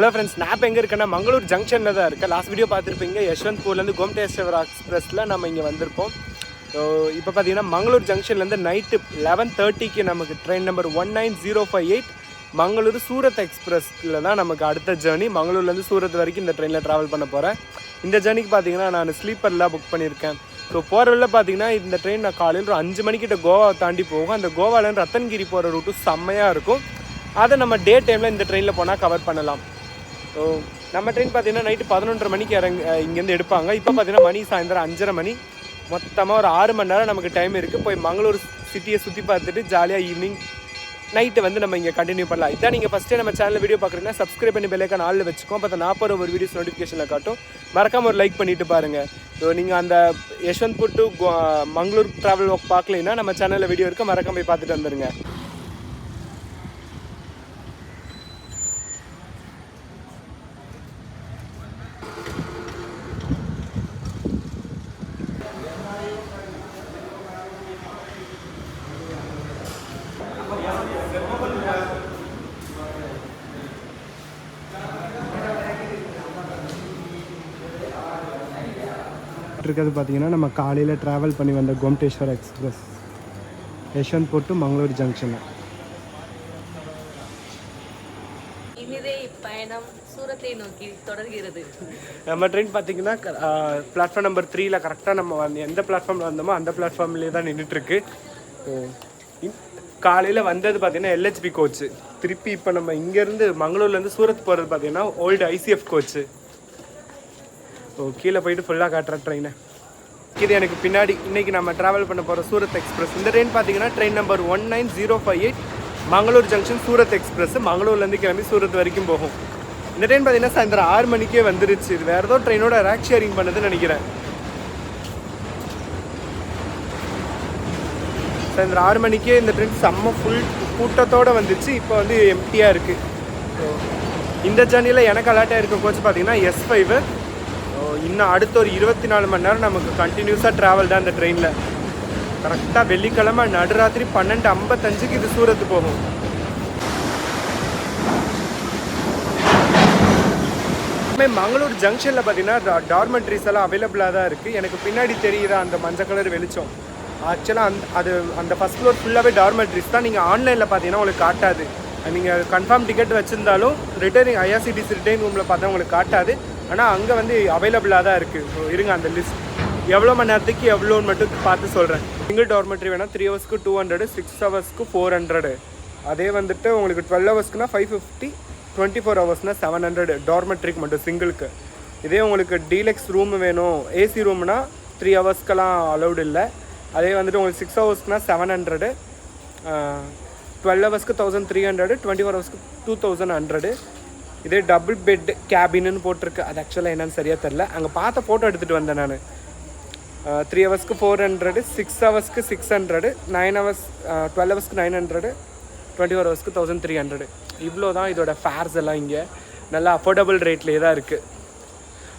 Hello friends, நான் எங்கே இருக்கேன்னா மங்களூர் ஜங்ஷனில் தான் இருக்கேன். லாஸ்ட் வீடியோ பார்த்துருப்பீங்க. யஷ்வந்த்பூர்லேருந்து கோம்டேஸ்வர் எக்ஸ்பிரஸில் நம்ம இங்கே வந்திருப்போம். ஸோ இப்போ பார்த்தீங்கன்னா மங்களூர் ஜங்ஷன்லேருந்து நைட்டு 11:30க்கு நமக்கு ட்ரெயின் நம்பர் 19058 மங்களூர் சூரத் எக்ஸ்பிரஸில் தான் நமக்கு அடுத்த ஜேர்னி. மங்களூர்லேருந்து சூரத் வரைக்கும் இந்த ட்ரெயினில் ட்ராவல் பண்ண போகிறேன். இந்த ஜேர்னிக்கு பார்த்தீங்கன்னா நான் ஸ்லீப்பர்லாம் புக் பண்ணியிருக்கேன். ஸோ போகிற வழியில் பார்த்தீங்கன்னா இந்த ட்ரெயின் நான் காலையில் ஒரு 5 மணிக்கிட்ட கோவாவை தாண்டி போகும். அந்த கோவாலேருந்து ரத்தன்கிரி போகிற ரூட்டும் செம்மையாக இருக்கும். அதை நம்ம டே டைமில் இந்த ட்ரெயினில் போனால் கவர் பண்ணலாம். ஸோ நம்ம ட்ரெயின் பார்த்தீங்கன்னா நைட்டு 11:30 மணிக்கு இங்கேருந்து எடுப்பாங்க. இப்போ பார்த்தீங்கன்னா மணி சாயந்தரம் 5:30 மணி. மொத்தமாக ஒரு 6 மணி நேரம் நமக்கு டைம் இருக்குது. போய் மங்களூர் சிட்டியை சுற்றி பார்த்துட்டு ஜாலியாக ஈவினிங் நைட்டு வந்து நம்ம இங்கே கண்டினியூ பண்ணலாம். இதான் நீங்கள் ஃபஸ்ட்டே நம்ம சேனலில் வீடியோ பார்க்குறீங்கன்னா சப்ஸ்கிரைப் பண்ணி பெல்லைக்கான ஆளில் வச்சுக்கோம். அப்போ நான் போகிற ஒரு வீடியோஸ் நோட்டிஃபிகேஷனில் காட்டும். மறக்காமல் ஒரு லைக் பண்ணிவிட்டு பாருங்கள். ஸோ நீங்கள் அந்த Yeshwantpur to Mangalore travel work பார்க்கலைன்னா நம்ம சேனலில் வீடியோ இருக்குது, மறக்காம போய் பார்த்துட்டு வந்துடுங்க. இருக்கிறது பார்த்தீங்கன்னா நம்ம காலையில் ட்ராவல் பண்ணி வந்த Gomteshwar express Yeshwantpur to Mangalore junction. பயணம் சூரத்தை நோக்கி தொடர்கிறது. நம்ம ட்ரெயின் பார்த்தீங்கன்னா பிளாட்ஃபார்ம் நம்பர் 3ல் கரெக்டாக நம்ம எந்த பிளாட்ஃபார்மில் வந்தோமோ அந்த பிளாட்ஃபார்ம்லேயே தான் நின்றுட்டுருக்கு. காலையில் வந்தது பார்த்தீங்கன்னா LHB கோச்சு. திருப்பி இப்போ நம்ம இங்கேருந்து மங்களூர்லேருந்து சூரத் போகிறது பார்த்தீங்கன்னா ஓல்டு ICF கோச்சு. ஸோ கீழே போயிட்டு ஃபுல்லாக காட்டுற ட்ரெயினை இது எனக்கு பின்னாடி இன்றைக்கி நம்ம ட்ராவல் பண்ண போகிற சூரத் எக்ஸ்பிரஸ். இந்த ட்ரெயின் பார்த்தீங்கன்னா train number 19058 Mangalore junction Surat express. மங்களூர்லேருந்து கிளம்பி சூரத் வரைக்கும் போகும். இந்த ட்ரெயின் பார்த்தீங்கன்னா சாயந்தரம் 6 மணிக்கே வந்துருச்சு. இது வேறு ஏதோ ட்ரெயினோட ரேக் ஷேரிங் பண்ணதுன்னு நினைக்கிறேன். சாயந்தரம் 6 மணிக்கே இந்த ட்ரெயின் செம்ம ஃபுல் கூட்டத்தோடு வந்துச்சு. இப்போ வந்து எம்டியாக இருக்குது. ஸோ இந்த ஜர்னியில் எனக்கு அலாட்டாக இருக்க கோச் பார்த்தீங்கன்னா S5. இன்னும் அடுத்த ஒரு 24 மணி நேரம் நமக்கு கண்டினியூஸாக ட்ராவல் தான் இந்த ட்ரெயினில். கரெக்டாக வெள்ளிக்கிழமை நடுராத்திரி 12:55க்கு இது சூரத்து போகும். மங்களூர் ஜங்ஷனில் பார்த்தீங்கன்னா டார்மெட்ரிஸ் எல்லாம் அவைலபிளாக தான் இருக்குது. எனக்கு பின்னாடி தெரியுதா அந்த மஞ்சள் கலர் வெளிச்சம், ஆக்சுவலாக அந்த ஃபஸ்ட் ஃப்ளோர் ஃபுல்லாகவே டார்மெட்ரிஸ் தான். நீங்கள் ஆன்லைனில் பார்த்தீங்கன்னா உங்களுக்கு காட்டாது. நீங்கள் கன்ஃபார்ம் டிக்கெட் வச்சுருந்தாலும் ரிட்டர்னிங் IRCTC ரிட்டர்ன் ரூமில் பார்த்தா உங்களுக்கு காட்டாது. ஆனால் அங்கே வந்து அவைலபிளாக தான் இருக்குது. ஸோ இருங்க, அந்த லிஸ்ட் எவ்வளோ மணி நேரத்துக்கு எவ்வளோன்னு மட்டும் பார்த்து சொல்கிறேன். சிங்கிள் டார்மெட்ரி வேணால் 3 ஹவர்ஸ்க்கு 200, 6 ஹவர்ஸ்க்கு 400. அதே வந்துட்டு உங்களுக்கு 12 ஹவர்ஸ்க்குனா 550, 24 ஹவர்ஸ்னால் 700 டார்மெட்ரிக்கு மட்டும் சிங்கிளுக்கு. இதே உங்களுக்கு டீலக்ஸ் ரூம் வேணும், AC ரூம்னா 3 ஹவர்ஸ்க்கெல்லாம் அலௌடு இல்லை. அதே வந்துட்டு உங்களுக்கு 6 ஹவர்ஸ்க்குனா 700, 12 ஹவர்ஸ்க்கு 1300, 24 ஹவர்ஸ்க்கு 2100. இதே டபுள் பெட் கேபின்னு போட்டிருக்கு. அது ஆக்சுவலாக என்னன்னு சரியாக தெரில. அங்கே பார்த்த ஃபோட்டோ எடுத்துகிட்டு வந்தேன் நான். 3 ஹவர்ஸ்க்கு 400, 6 ஹவர்ஸ்க்கு 600, 9 ஹவர்ஸ் 12 ஹவர்ஸ்க்கு 900, 24 ஹவர்ஸ்க்கு 1300. இவ்வளோ தான் இதோட ஃபேர்ஸ் எல்லாம். இங்கே நல்லா அஃபோர்டபுள் ரேட்லேயே தான் இருக்குது.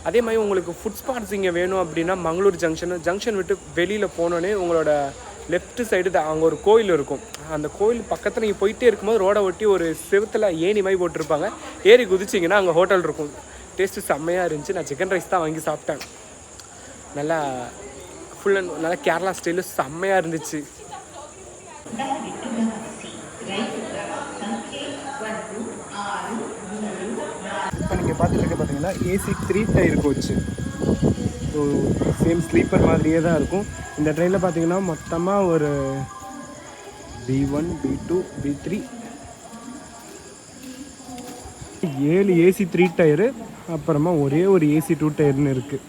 அதே மாதிரி உங்களுக்கு ஃபுட் ஸ்பாட்ஸ் இங்கே வேணும் அப்படின்னா மங்களூர் ஜங்ஷன் விட்டு வெளியில் போனோன்னே உங்களோட லெஃப்ட் சைடு அங்கே ஒரு கோயில் இருக்கும். அந்த கோயில் பக்கத்தில் நீங்கள் போயிட்டே இருக்கும்போது ரோடை ஒட்டி ஒரு செவத்தில் ஏணி மாதிரி போட்டிருப்பாங்க. ஏறி குதிச்சிங்கன்னா அங்கே ஹோட்டல் இருக்கும். டேஸ்ட்டு செம்மையாக இருந்துச்சு. நான் சிக்கன் ரைஸ் தான் வாங்கி சாப்பிட்டேன். நல்லா ஃபுல் அண்ட் நல்லா கேரளா ஸ்டைலு செம்மையாக இருந்துச்சு. இப்போ நீங்கள் பார்த்துட்டு பார்த்தீங்கன்னா AC 3 tier coach. So same sleeper மாதிரியே தான் இருக்கும். இந்த ட்ரெயினில் பார்த்தீங்கன்னா மொத்தமாக ஒரு B1, B2, B3 7 AC 3 tyre, அப்புறமா ஒரே ஒரு AC 2 டயர்னு இருக்குது.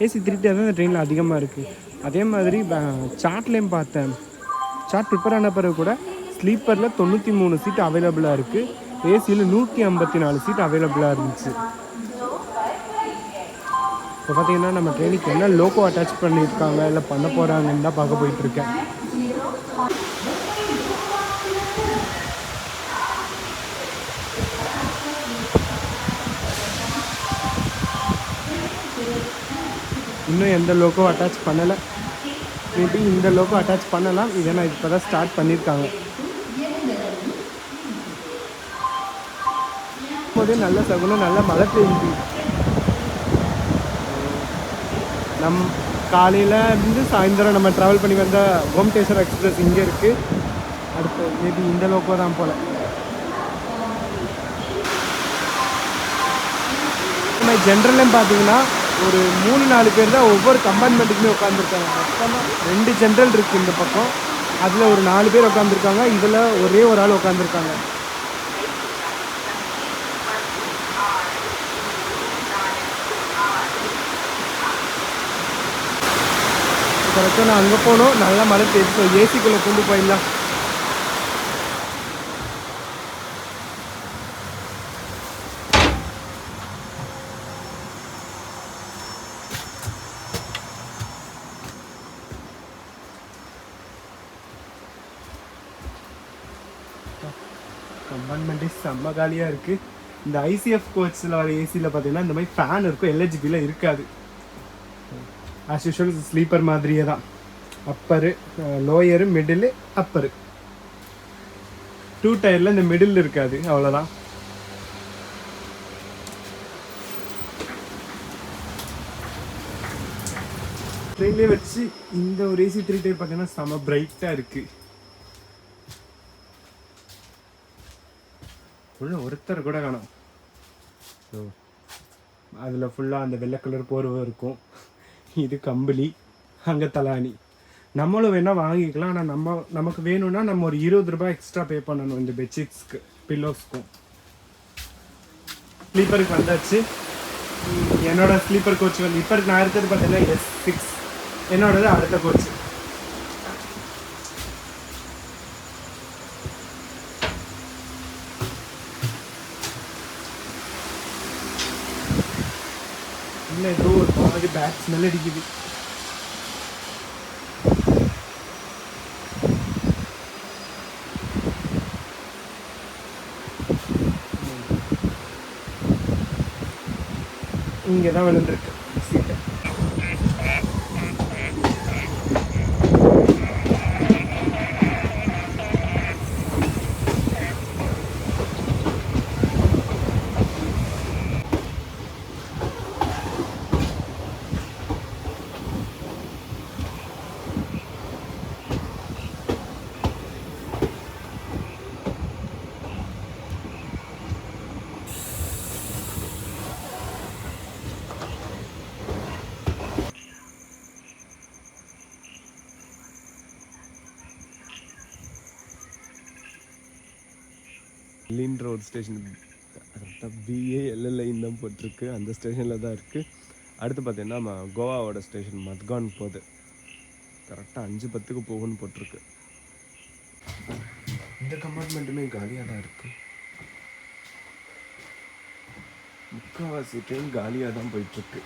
AC 3 டயர் தான் இந்த ட்ரெயினில் அதிகமாக இருக்குது. அதே மாதிரி சார்ட்லேயும் பார்த்தேன். சார்ட் ப்ரிப்பேர் ஆன பிறகு கூட ஸ்லீப்பரில் 93 சீட் அவைலபிளாக இருக்குது. ஏசியில் 154 சீட் அவைலபிளாக இருந்துச்சு. இப்போ பார்த்தீங்கன்னா நம்ம ட்ரெயினுக்கு என்ன லோகோ அட்டாச் பண்ணியிருக்காங்க இல்லை பண்ண போகிறாங்கன்னு தான் பார்க்க போயிட்டுருக்கேன். இன்னும் எந்த லோகோ அட்டாச் பண்ணலை. மேபி இந்த லோகோ அட்டாச் பண்ணலாம். இதை நான் இப்போ தான் ஸ்டார்ட் பண்ணியிருக்காங்க. போதே நல்ல சகுனம், நல்ல மழை பெய்யுது. காலையில் இருந்து சாயந்தரம் நம்ம ட்ராவல் பண்ணி வந்த கோம்டேஸ்வர் எக்ஸ்பிரஸ் இங்கே இருக்குது. அடுத்து மேபி இந்த லோக்கோ தான் போல். நம்ம ஜென்ரல்லையும் பார்த்தீங்கன்னா ஒரு 3-4 பேர் தான் ஒவ்வொரு கம்பார்ட்மெண்ட்டுக்குமே உட்காந்துருக்காங்க. மொத்தமாக 2 ஜென்ரல் இருக்குது இந்த பக்கம். அதில் ஒரு 4 பேர் உட்காந்துருக்காங்க. இதில் ஒரே ஒரு ஆள் உட்காந்துருக்காங்க. கரெக்டாக நான் அங்கே போனோம், நல்லா மழை பெய்யுது. ஏசிக்குள்ளே கொண்டு போயிடலாம். கம்பார்ட்மெண்ட்டே செம்ம காலியாக இருக்குது. இந்த ஐசிஎஃப் கோச்சில் வர ஏசியில் பார்த்தீங்கன்னா இந்த மாதிரி ஃபேன் இருக்கும், எல்ஹெச்பியில் இருக்காது. ஆஸ் யூஷுவல் ஸ்லீப்பர் மாதிரியே தான். Upper, lower, middle, upper. 2 டயரில் இந்த மிடில் இருக்காது, அவ்வளோதான். ட்ரெயின்லேயே வச்சு இந்த ஒரு ஏசி 3 டயர் பார்த்தீங்கன்னா செம்ம பிரைட்டாக இருக்குது. ஃபுல்லாக ஒருத்தர் கூட காணும். ஸோ அதில் ஃபுல்லாக அந்த வெள்ளை கலர் போர்வை இருக்கும். இது கம்பளி, அங்கே தலானி. நம்மளும் வேணால் வாங்கிக்கலாம். ஆனால் நமக்கு வேணும்னா நம்ம ஒரு 20 ரூபாய் எக்ஸ்ட்ரா பே பண்ணணும் இந்த பெட்ஷீட்ஸ்க்கு, பில்லோஸ்க்கும். ஸ்லீப்பருக்கு வந்தாச்சு. என்னோட ஸ்லீப்பர் கோச் வந்து இப்போ நான் இருக்கிறது பார்த்தீங்கன்னா S6. என்னோடது அடுத்த கோச். இல்லை ஏதோ ஒரு மாதிரி பேட் ஸ்மெல் அடிக்குது. இங்கே தான் விழுந்துருக்கு சீட்டை. லின் ரோட் ஸ்டேஷன் கரெக்டாக BALLIN தான் போட்டிருக்கு. அந்த ஸ்டேஷனில் தான் இருக்குது. அடுத்து பார்த்தீங்கன்னா நம்ம கோவாவோட ஸ்டேஷன் மத்கான் போகுது. கரெக்டாக 5:10 போகும்னு போட்டிருக்கு. இந்த கம்பார்ட்மெண்ட்டுமே காலியாக தான் இருக்குது. முக்கால்வாசி ட்ரெயின் காலியாக தான் போயிட்டுருக்கு.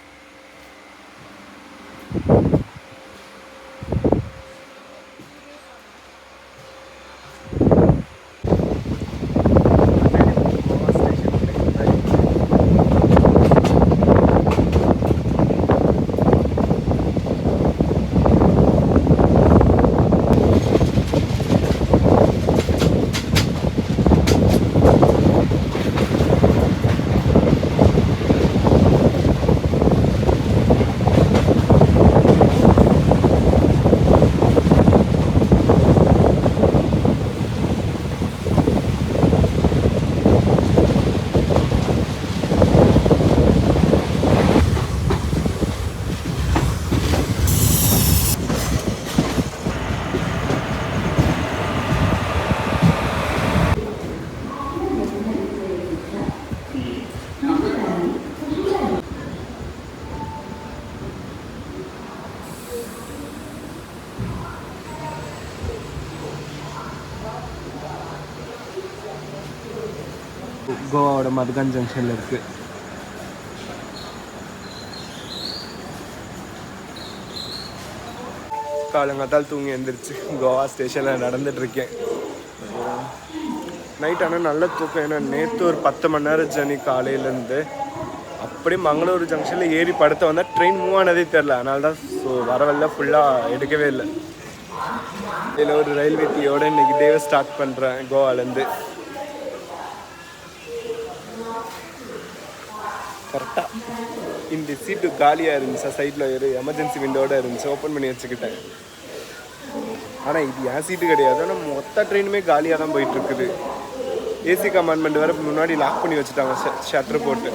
கோவாவோட மத்கான் ஜங்ஷனில் இருக்குது. காலங்காத்தால் தூங்கி எழுந்திரிச்சு கோவா ஸ்டேஷனில் நடந்துகிட்ருக்கேன். நைட் ஆனால் நல்ல தூக்கம். ஏன்னா நேற்று ஒரு 10 மணி நேரம் ஜர்னி காலையிலேருந்து. அப்படியே மங்களூர் ஜங்ஷனில் ஏறி படுத்த வந்தால் ட்ரெயின் மூவ் ஆனதே தெரில. அதனால தான் ஸோ வரவெல்லாம் ஃபுல்லாக எடுக்கவே இல்லை. இதில் ஒரு ரயில்வே டீயோடு இன்றைக்கி டேவை ஸ்டார்ட் பண்ணுறேன் கோவாலேருந்து. கரெக்டாக இந்த சீட்டு காலியாக இருந்துச்சா, சைடில் ஒரு எமர்ஜென்சி விண்டோட இருந்துச்சு, ஓப்பன் பண்ணி வச்சுக்கிட்டேன். ஆனால் இது என் சீட்டு கிடையாது, ஆனால் மொத்த ட்ரெயினுமே காலியாக தான் போயிட்டுருக்குது. ஏசி கம்பார்ட்மெண்ட் வேறு முன்னாடி லாக் பண்ணி வச்சுட்டாங்க ஷட்டர் போட்டு.